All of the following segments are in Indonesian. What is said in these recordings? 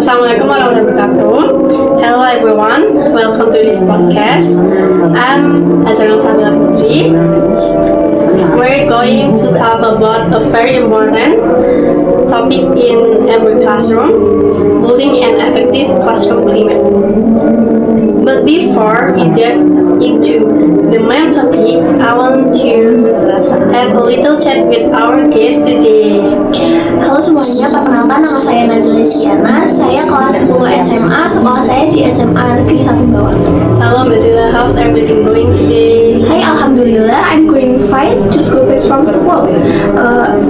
Assalamualaikum warahmatullahi wabarakatuh. Hello everyone, welcome to this podcast. I'm Azarul Sabila Putri. We're going to talk about a very important topic in every classroom, building an effective classroom climate. But before we dive into the main topic, I want to have a little chat with our guest today. Halo semuanya, perkenalkan nama saya Nazila Siana. Saya kelas 10 SMA, sekolah saya di SMA Negeri 1 Bawang. Hello Mbak Zila, how's everything going today? Hai, alhamdulillah, I'm going fine. Just go back from school.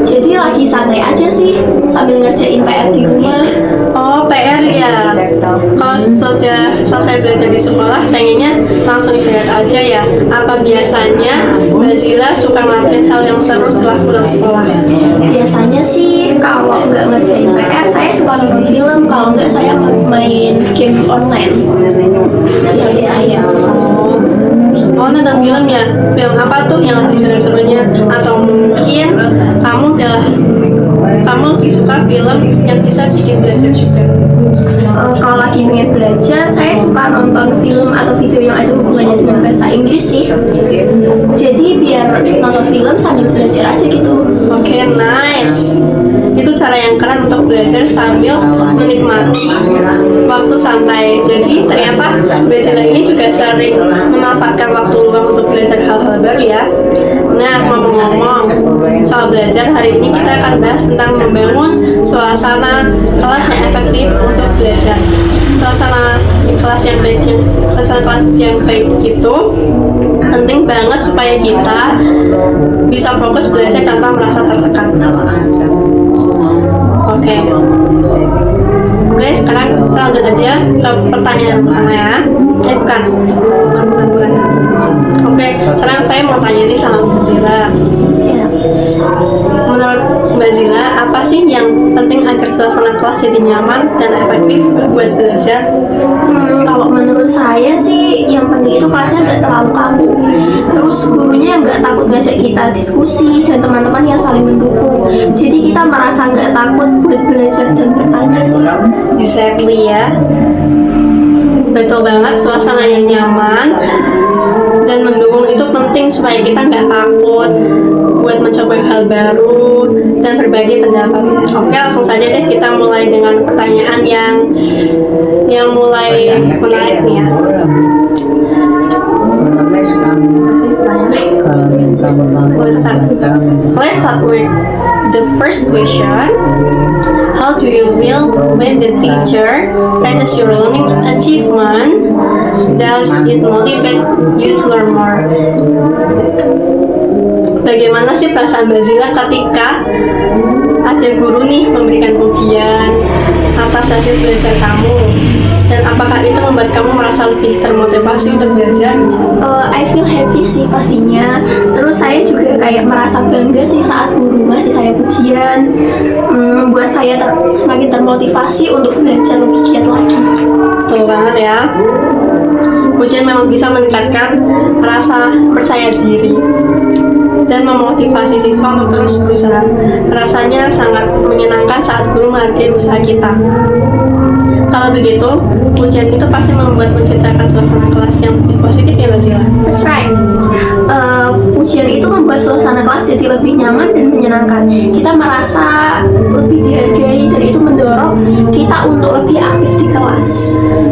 Jadi lagi santai aja sih, sambil ngerjain PR di rumah. Oh, PR ya. Kalau sudah selesai belajar di sekolah, pengennya langsung istirahat aja ya. Apa biasanya Mbak Zila suka ngelakuin hal yang seru setelah pulang sekolah? Biasanya sih kalau nggak ngerjain PR, saya suka nonton film. Kalau nggak, saya main game online. Jadi saya. Oh, nonton film ya? Film apa tuh yang lagi seru-serunya? Atau mungkin kamu lebih suka film yang bisa bikin belajar juga? Kalau lagi pengen belajar, saya suka nonton film atau video yang ada hubungannya dengan bahasa Inggris sih. Jadi biar nonton film sambil belajar aja gitu. Oke, nice. Itu cara yang keren untuk belajar sambil menikmati waktu santai. Jadi ternyata Mbak ini juga sering memanfaatkan waktu luang untuk belajar hal-hal baru ya. Nah, ngomong-ngomong soal belajar, hari ini kita akan bahas tentang membangun suasana kelas yang efektif untuk belajar. Suasana kelas yang baik itu penting banget supaya kita bisa fokus belajar tanpa merasa tertekan. Oke, sekarang kita lanjut aja ke pertanyaan pertama ya. Bukan. Oke, sekarang saya mau tanya nih sama Mbak Zila. Menurut Mbak Zila, apa sih yang penting agar suasana kelas jadi nyaman dan efektif buat belajar? Kalau menurut saya sih yang penting itu kelasnya nggak terlalu kaku. Terus gurunya nggak takut ngajak kita diskusi dan teman-teman yang saling mendukung. Jadi kita merasa nggak takut buat belajar dan bertanya sih. Exactly ya. Betul banget, suasana yang nyaman dan mendukung itu penting supaya kita nggak takut buat mencoba hal baru dan berbagi pendapat. Oke, langsung saja deh kita mulai dengan pertanyaan yang mulai menarik nih ya. Let's start with the first question. How do you feel when the teacher praises your learning achievement? Does it motivate you to learn more? Bagaimana sih perasaan Mbak Zila ketika ada guru nih memberikan pujian atas hasil belajar kamu? Dan apakah itu membuat kamu merasa lebih termotivasi untuk belajar? I feel happy sih pastinya. Terus saya juga kayak merasa bangga sih saat guru ngasih saya pujian. Membuat saya semakin termotivasi untuk belajar lebih giat lagi. Betul banget ya. Pujian memang bisa meningkatkan rasa percaya diri dan memotivasi siswa untuk terus berusaha. Rasanya sangat menyenangkan saat guru menghargai usaha kita. Kalau begitu, pujian itu pasti membuat menciptakan suasana kelas yang lebih positif ya Mbak Zila? That's right. Pujian itu membuat suasana kelas jadi lebih nyaman dan menyenangkan. Kita merasa lebih dihargai dan itu mendorong kita untuk lebih aktif di kelas.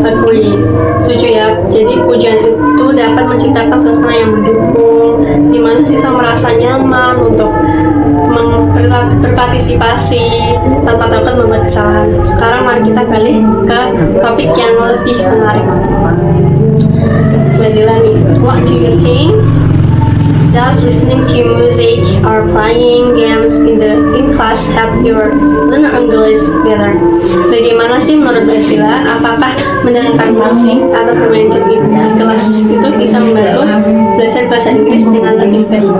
Agree. Setuju ya. Jadi pujian itu dapat menciptakan suasana yang mendukung, di mana siswa merasa nyaman untuk berpartisipasi tanpa takut membuat kesalahan. Sekarang mari kita balik ke topik yang lebih menarik. Mbak Zila nih, what do you think? Does listening to music or playing games in class help your learn English better? Bagaimana sih menurut Mbak Zila? Apakah mendengarkan musik atau bermain game di kelas itu bisa membantu belajar bahasa Inggris dengan lebih baik?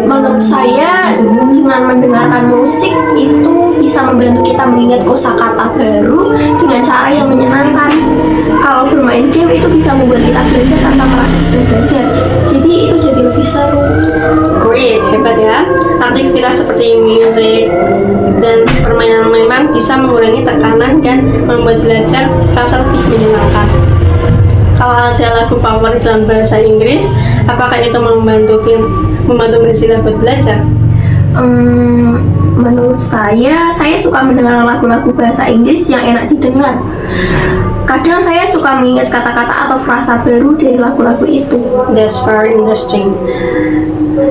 Menurut saya, dengan mendengarkan musik itu bisa membantu kita mengingat kosakata baru dengan cara yang menyenangkan. Kalau bermain game itu bisa membuat kita belajar tanpa merasa sedang belajar. Jadi itu jadi lebih seru. Great, hebat ya. Aktivitas seperti musik dan permainan memang bisa mengurangi tekanan dan membuat belajar terasa lebih menyenangkan. Kalau ada lagu favorit dalam bahasa Inggris, apakah itu membantu Brazila buat belajar? Menurut saya suka mendengar lagu-lagu bahasa Inggris yang enak didengar. Kadang saya suka mengingat kata-kata atau frasa baru dari lagu-lagu itu. That's very interesting.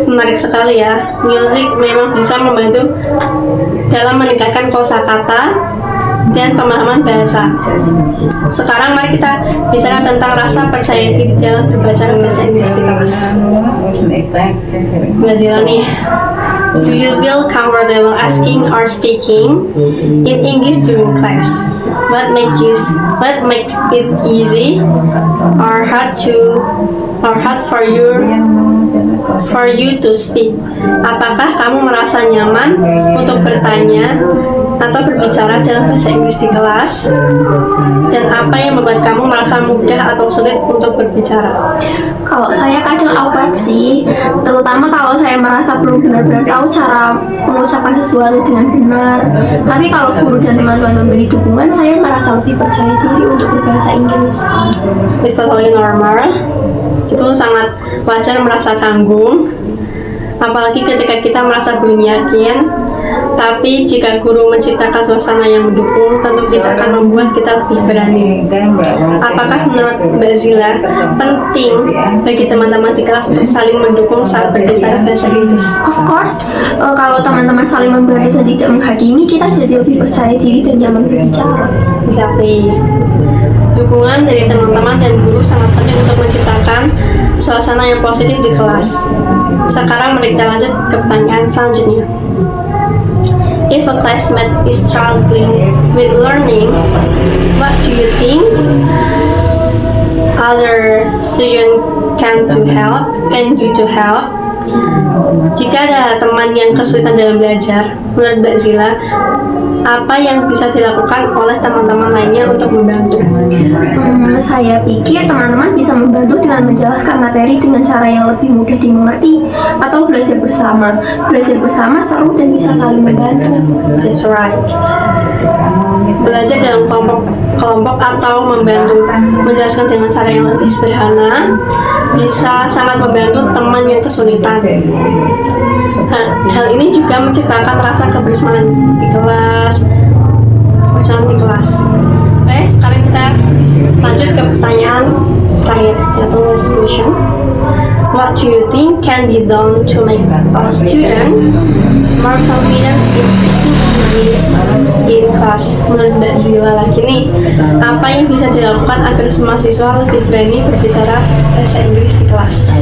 Menarik sekali ya. Music memang bisa membantu dalam meningkatkan kosakata dan pemahaman bahasa. Sekarang mari kita bicara tentang rasa percaya diri dalam berbicara bahasa Inggris di kelas. Brazila nih, do you feel comfortable asking or speaking in English during class? What makes it easy or hard for you to speak? Apakah kamu merasa nyaman untuk bertanya atau berbicara dalam bahasa Inggris di kelas? Dan apa yang membuat kamu merasa mudah atau sulit untuk berbicara? Kalau saya kadang awkward sih, terutama kalau saya merasa belum benar-benar tahu cara mengucapkan sesuatu dengan benar. Tapi kalau guru dan teman-teman memberi dukungan, saya merasa lebih percaya diri untuk berbahasa Inggris. It's totally normal. Itu sangat wajar merasa canggung, apalagi ketika kita merasa belum yakin. Tapi jika guru menciptakan suasana yang mendukung, tentu kita akan membuat kita lebih berani. Apakah menurut Mbak Zila penting bagi teman-teman di kelas untuk saling mendukung saat berbicara bahasa Inggris? Of course, kalau teman-teman saling membantu dan tidak menghakimi, kita jadi lebih percaya diri dan nyaman berbicara. Exactly. Dukungan dari teman-teman dan guru sangat penting untuk menciptakan suasana yang positif di kelas. Sekarang mari kita lanjut ke pertanyaan selanjutnya. If a classmate is struggling with learning, what do you think other students can do to help? Jika ada teman yang kesulitan dalam belajar, menurut Mbak Zila, apa yang bisa dilakukan oleh teman-teman lainnya untuk membantu? Saya pikir teman-teman bisa membantu dengan menjelaskan materi dengan cara yang lebih mudah dimengerti atau belajar bersama. Belajar bersama seru dan bisa saling membantu. That's right. Belajar dalam kelompok atau membantu menjelaskan dengan cara yang lebih sederhana bisa sangat membantu teman yang kesulitan. Hal ini juga menciptakan rasa kebersamaan di kelas. Oke, sekarang kita lanjut ke pertanyaan terakhir, yaitu last question. What do you think can be done to make a student more confident in speaking English in class? Menurut Mbak Zila lagi nih, apa yang bisa dilakukan agar semua siswa lebih berani berbicara bahasa Inggris di kelas?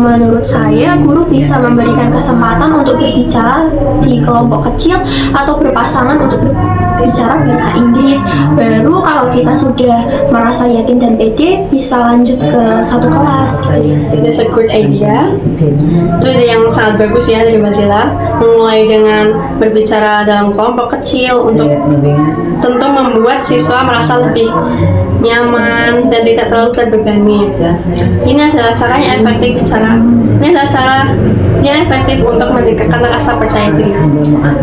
Menurut saya, guru bisa memberikan kesempatan untuk berbicara di kelompok kecil atau berpasangan untuk berbicara bahasa Inggris. Baru kalau kita sudah merasa yakin dan pede, bisa lanjut ke satu kelas. That's a good idea. Itu ide yang sangat bagus ya dari Mbak Zila. Memulai dengan berbicara dalam kelompok kecil untuk tentu membuat siswa merasa lebih nyaman dan tidak terlalu terbebani. Ini adalah cara yang efektif untuk meningkatkan rasa percaya diri.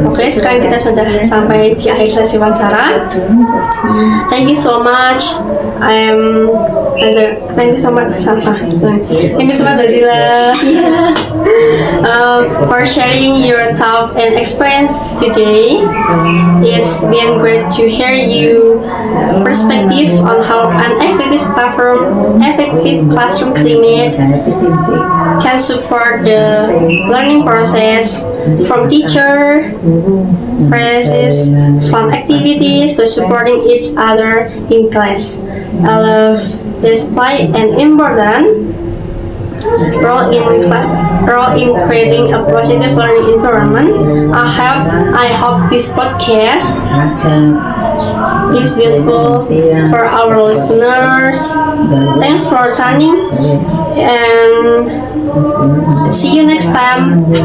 Oke, sekarang kita sudah sampai di akhir sesi wawancara. Thank you so much. Thank you so much, Bazila, for sharing your thought and experience today. It's been great to hear you perspective on how an effective classroom climate can support the learning process, from teacher phrases, fun activities to supporting each other in class. I love this play an important role in creating a positive learning environment. I hope this podcast is useful for our listeners. Thanks for tuning and see you next time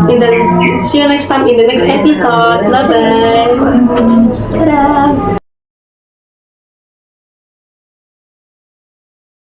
in the next episode. Bye bye. Dadah.